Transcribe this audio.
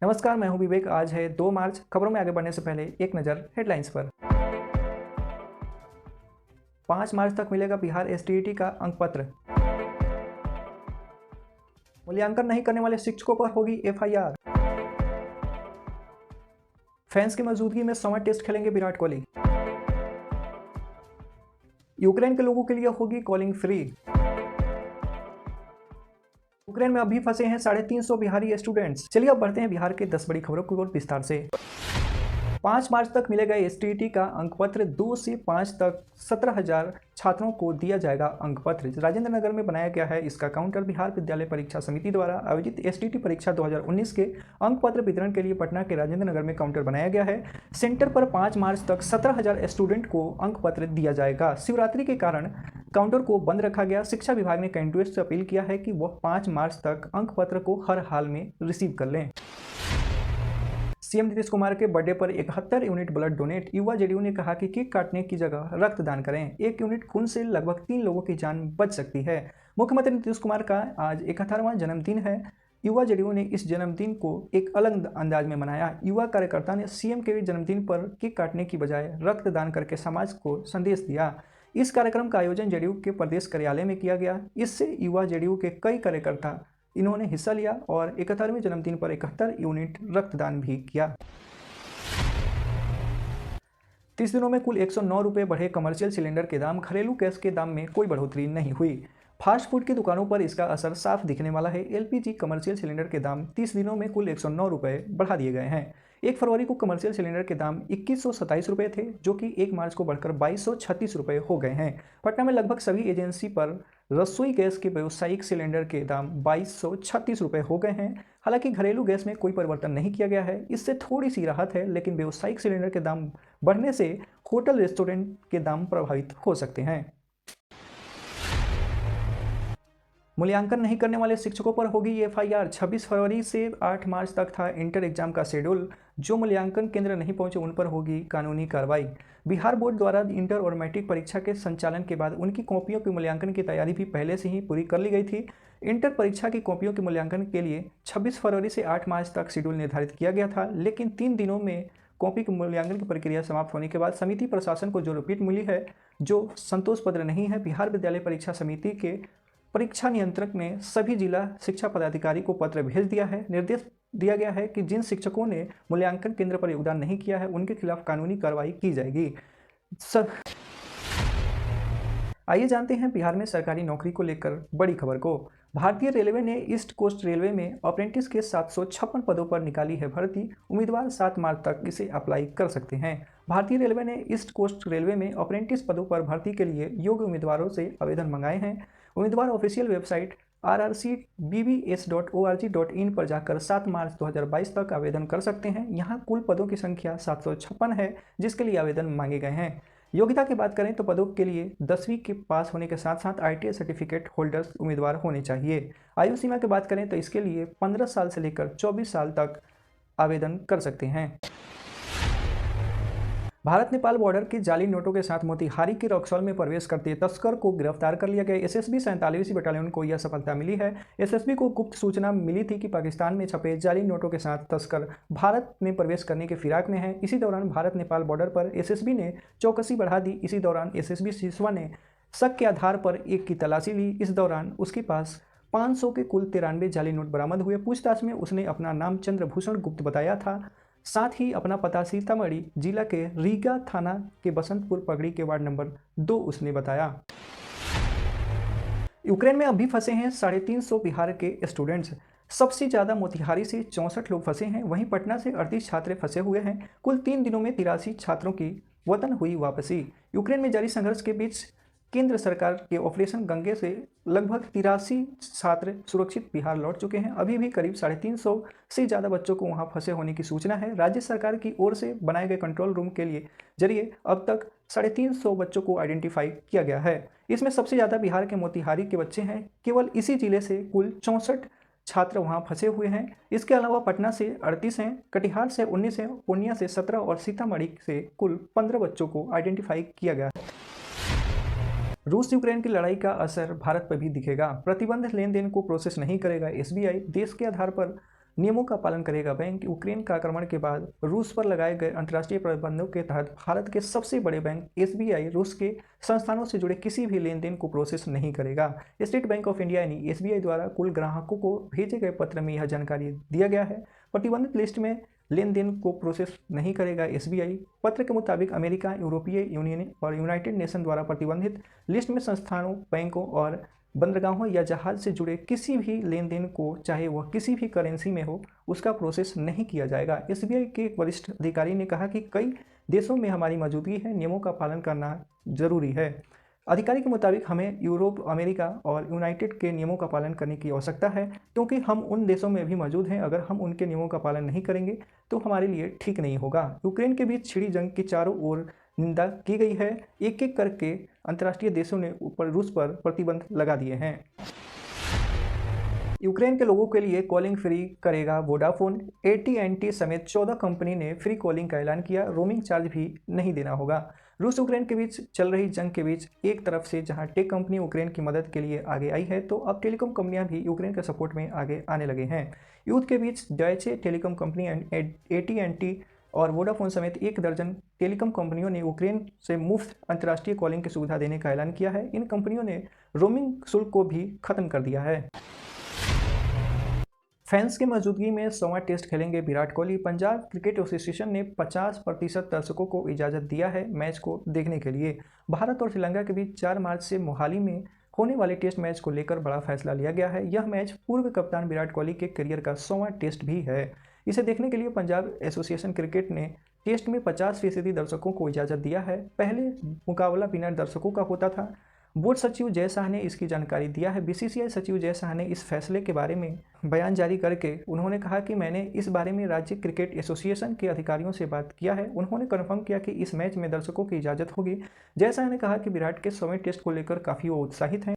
नमस्कार, मैं हूं विवेक। आज है 2 मार्च। खबरों में आगे बढ़ने से पहले एक नज़र हेडलाइंस पर। 5 मार्च तक मिलेगा बिहार एसटीईटी का अंक पत्र। मूल्यांकन नहीं करने वाले शिक्षकों पर होगी एफआईआर। फैंस की मौजूदगी में समर टेस्ट खेलेंगे विराट कोहली। यूक्रेन के लोगों के लिए होगी कॉलिंग फ्री। यूक्रेन में अभी फंसे हैं 350 बिहारी स्टूडेंट्स। चलिए अब बढ़ते हैं बिहार के 10 बड़ी खबरों की ओर विस्तार से। 5 मार्च तक मिलेगा एसटीईटी का अंक पत्र। 2 से 5 तक 17,000 छात्रों को दिया जाएगा अंक पत्र। राजेंद्र नगर में बनाया गया है इसका काउंटर। बिहार विद्यालय परीक्षा समिति द्वारा आयोजित एसटीईटी परीक्षा 2019 के अंक पत्र वितरण के लिए पटना के राजेंद्र नगर में काउंटर बनाया गया है। सेंटर पर 5 मार्च तक 17,000 स्टूडेंट को अंक पत्र दिया जाएगा। शिवरात्रि के कारण काउंटर को बंद रखा गया। शिक्षा विभाग ने कैंडिडेट्स से अपील किया है कि वह 5 मार्च तक अंक पत्र को हर हाल में रिसीव कर लें। सीएम नीतीश कुमार के बर्थडे पर 71 यूनिट ब्लड डोनेट। युवा जेडीयू ने कहा कि केक काटने की जगह रक्तदान करें। 1 यूनिट खून से लगभग 3 लोगों की जान बच सकती है। मुख्यमंत्री नीतीश कुमार का आज 71वां जन्मदिन है। युवा जेडीयू ने इस जन्मदिन को एक अलग अंदाज में मनाया। युवा कार्यकर्ता ने सीएम के जन्मदिन पर केक काटने की बजाय रक्तदान करके समाज को संदेश दिया। इस कार्यक्रम का आयोजन जेडीयू के प्रदेश कार्यालय में किया गया। इससे युवा जेडीयू के कई कार्यकर्ता इन्होंने हिस्सा लिया और 71वें जन्मदिन पर 71 यूनिट रक्तदान भी किया। 30 दिनों में कुल 109 रुपये बढ़े कमर्शियल सिलेंडर के दाम। घरेलू गैस के दाम में कोई बढ़ोतरी नहीं हुई। फास्ट फूड की दुकानों पर इसका असर साफ दिखने वाला है। एलपीजी कमर्शियल सिलेंडर के दाम 30 दिनों में कुल 109 रुपये बढ़ा दिए गए हैं। 1 फरवरी को कमर्शियल सिलेंडर के दाम 2127 रुपये थे, जो कि 1 मार्च को बढ़कर 2236 रुपये हो गए हैं। पटना में लगभग सभी एजेंसी पर रसोई गैस के व्यावसायिक सिलेंडर के दाम 2236 रुपये हो गए हैं। हालांकि घरेलू गैस में कोई परिवर्तन नहीं किया गया है, इससे थोड़ी सी राहत है, लेकिन व्यावसायिक सिलेंडर के दाम बढ़ने से होटल रेस्टोरेंट के दाम प्रभावित हो सकते हैं। मूल्यांकन नहीं करने वाले शिक्षकों पर होगी एफआईआर। 26 फरवरी से 8 मार्च तक था इंटर एग्जाम का शेड्यूल। जो मूल्यांकन केंद्र नहीं पहुंचे उन पर होगी कानूनी कार्रवाई। बिहार बोर्ड द्वारा इंटर और मैट्रिक परीक्षा के संचालन के बाद उनकी कॉपियों के मूल्यांकन की तैयारी भी पहले से ही पूरी कर ली गई थी। इंटर परीक्षा की कॉपियों के मूल्यांकन के लिए 26 फरवरी से 8 मार्च तक शेड्यूल निर्धारित किया गया था, लेकिन 3 दिनों में कॉपी के मूल्यांकन की प्रक्रिया समाप्त होने के बाद समिति प्रशासन को जो रिपीट मिली है, जो संतोष पत्र नहीं है। बिहार विद्यालय परीक्षा समिति के परीक्षा नियंत्रक ने सभी जिला शिक्षा पदाधिकारी को पत्र भेज दिया है। निर्देश दिया गया है कि जिन शिक्षकों ने मूल्यांकन केंद्र पर योगदान नहीं किया है उनके खिलाफ कानूनी कार्रवाई की जाएगी। आइए जानते हैं बिहार में सरकारी नौकरी को लेकर बड़ी खबर को। भारतीय रेलवे ने ईस्ट कोस्ट रेलवे में अप्रेंटिस के 756 पदों पर निकाली है भर्ती। उम्मीदवार 7 मार्च तक इसे अप्लाई कर सकते हैं। भारतीय रेलवे ने ईस्ट कोस्ट रेलवे में अप्रेंटिस पदों पर भर्ती के लिए योग्य उम्मीदवारों से आवेदन मंगाए हैं। उम्मीदवार ऑफिशियल वेबसाइट rrcbbs.org.in पर जाकर 7 मार्च 2022 तक आवेदन कर सकते हैं। यहाँ कुल पदों की संख्या 756 है, जिसके लिए आवेदन मांगे गए हैं। योग्यता की बात करें तो पदों के लिए 10वीं के पास होने के साथ साथ ITI सर्टिफिकेट होल्डर्स उम्मीदवार होने चाहिए। आयु सीमा की बात करें तो इसके लिए 15 साल से लेकर 24 साल तक आवेदन कर सकते हैं। भारत नेपाल बॉर्डर के जाली नोटों के साथ मोतिहारी के रक्सौल में प्रवेश करते तस्कर को गिरफ्तार कर लिया गया। एसएसबी 47वीं बटालियन को यह सफलता मिली है। एसएसबी को गुप्त सूचना मिली थी कि पाकिस्तान में छपे जाली नोटों के साथ तस्कर भारत में प्रवेश करने के फिराक में है। इसी दौरान भारत नेपाल बॉर्डर पर एसएसबी ने चौकसी बढ़ा दी। इसी दौरान एसएसबी सिसवा ने शक के आधार पर एक की तलाशी ली। इस दौरान उसके पास 500 के कुल 93 जाली नोट बरामद हुए। पूछताछ में उसने अपना नाम चंद्रभूषण गुप्त बताया था, साथ ही अपना पता सीतामढ़ी जिला के रीगा थाना के बसंतपुर पगड़ी के वार्ड नंबर 2 उसने बताया। यूक्रेन में अभी फंसे हैं 350 बिहार के स्टूडेंट्स। सबसे ज़्यादा मोतिहारी से 64 लोग फंसे हैं, वहीं पटना से 38 छात्र फंसे हुए हैं। कुल 3 दिनों में 83 छात्रों की वतन हुई वापसी। यूक्रेन में जारी संघर्ष के बीच केंद्र सरकार के ऑपरेशन गंगे से लगभग 83 छात्र सुरक्षित बिहार लौट चुके हैं। अभी भी करीब 350 से ज़्यादा बच्चों को वहां फंसे होने की सूचना है। राज्य सरकार की ओर से बनाए गए कंट्रोल रूम के लिए जरिए अब तक 350 बच्चों को आइडेंटिफाई किया गया है। इसमें सबसे ज़्यादा बिहार के मोतिहारी के बच्चे हैं। केवल इसी जिले से कुल 64 छात्र वहां फंसे हुए हैं। इसके अलावा पटना से 38 हैं, कटिहार से 19 हैं, पूर्णिया से 17 और सीतामढ़ी से कुल 15 बच्चों को आइडेंटिफाई किया गया है। रूस यूक्रेन की लड़ाई का असर भारत पर भी दिखेगा। प्रतिबंध लेन देन को प्रोसेस नहीं करेगा एसबीआई। देश के आधार पर नियमों का पालन करेगा बैंक। यूक्रेन का आक्रमण के बाद रूस पर लगाए गए अंतर्राष्ट्रीय प्रतिबंधों के तहत भारत के सबसे बड़े बैंक एसबीआई रूस के संस्थानों से जुड़े किसी भी लेन देन को प्रोसेस नहीं करेगा। स्टेट बैंक ऑफ इंडिया यानी एसबीआई द्वारा कुल ग्राहकों को भेजे गए पत्र में यह जानकारी दिया गया है। प्रतिबंधित लिस्ट में लेन देन को प्रोसेस नहीं करेगा एसबीआई। पत्र के मुताबिक अमेरिका, यूरोपीय यूनियन और यूनाइटेड नेशन द्वारा प्रतिबंधित लिस्ट में संस्थानों, बैंकों और बंदरगाहों या जहाज से जुड़े किसी भी लेन देन को, चाहे वह किसी भी करेंसी में हो, उसका प्रोसेस नहीं किया जाएगा। एसबीआई के एक वरिष्ठ अधिकारी ने कहा कि कई देशों में हमारी मौजूदगी है, नियमों का पालन करना जरूरी है। अधिकारी के मुताबिक हमें यूरोप, अमेरिका और यूनाइटेड के नियमों का पालन करने की आवश्यकता है, क्योंकि हम उन देशों में भी मौजूद हैं। अगर हम उनके नियमों का पालन नहीं करेंगे तो हमारे लिए ठीक नहीं होगा। यूक्रेन के बीच छिड़ी जंग की चारों ओर निंदा की गई है। एक एक करके अंतर्राष्ट्रीय देशों ने रूस पर प्रतिबंध लगा दिए हैं। यूक्रेन के लोगों के लिए कॉलिंग फ्री करेगा वोडाफोन। AT&T समेत 14 कंपनी ने फ्री कॉलिंग का ऐलान किया। रोमिंग चार्ज भी नहीं देना होगा। रूस यूक्रेन के बीच चल रही जंग के बीच एक तरफ से जहां टेक कंपनी यूक्रेन की मदद के लिए आगे आई है, तो अब टेलीकॉम कंपनियां भी यूक्रेन के सपोर्ट में आगे आने लगे हैं। युद्ध के बीच डॉयचे टेलीकॉम कंपनी, AT&T और वोडाफोन समेत 1 दर्जन टेलीकॉम कंपनियों ने यूक्रेन से मुफ्त अंतर्राष्ट्रीय कॉलिंग की सुविधा देने का ऐलान किया है। इन कंपनियों ने रोमिंग शुल्क को भी खत्म कर दिया है। फैंस की मौजूदगी में 100वां टेस्ट खेलेंगे विराट कोहली। पंजाब क्रिकेट एसोसिएशन ने 50% दर्शकों को इजाज़त दिया है मैच को देखने के लिए। भारत और श्रीलंका के बीच 4 मार्च से मोहाली में होने वाले टेस्ट मैच को लेकर बड़ा फैसला लिया गया है। यह मैच पूर्व कप्तान विराट कोहली के करियर का 100वां टेस्ट भी है। इसे देखने के लिए पंजाब एसोसिएशन क्रिकेट ने टेस्ट में 50% दर्शकों को इजाज़त दिया है। पहले मुकाबला बिना दर्शकों का होता था। बोर्ड सचिव जय शाह ने इसकी जानकारी दिया है। बीसीसीआई सचिव जय शाह ने इस फैसले के बारे में बयान जारी करके उन्होंने कहा कि मैंने इस बारे में राज्य क्रिकेट एसोसिएशन के अधिकारियों से बात किया है। उन्होंने कन्फर्म किया कि इस मैच में दर्शकों की इजाज़त होगी। जय शाह ने कहा कि विराट के 100वें टेस्ट को लेकर काफ़ी वो उत्साहित हैं।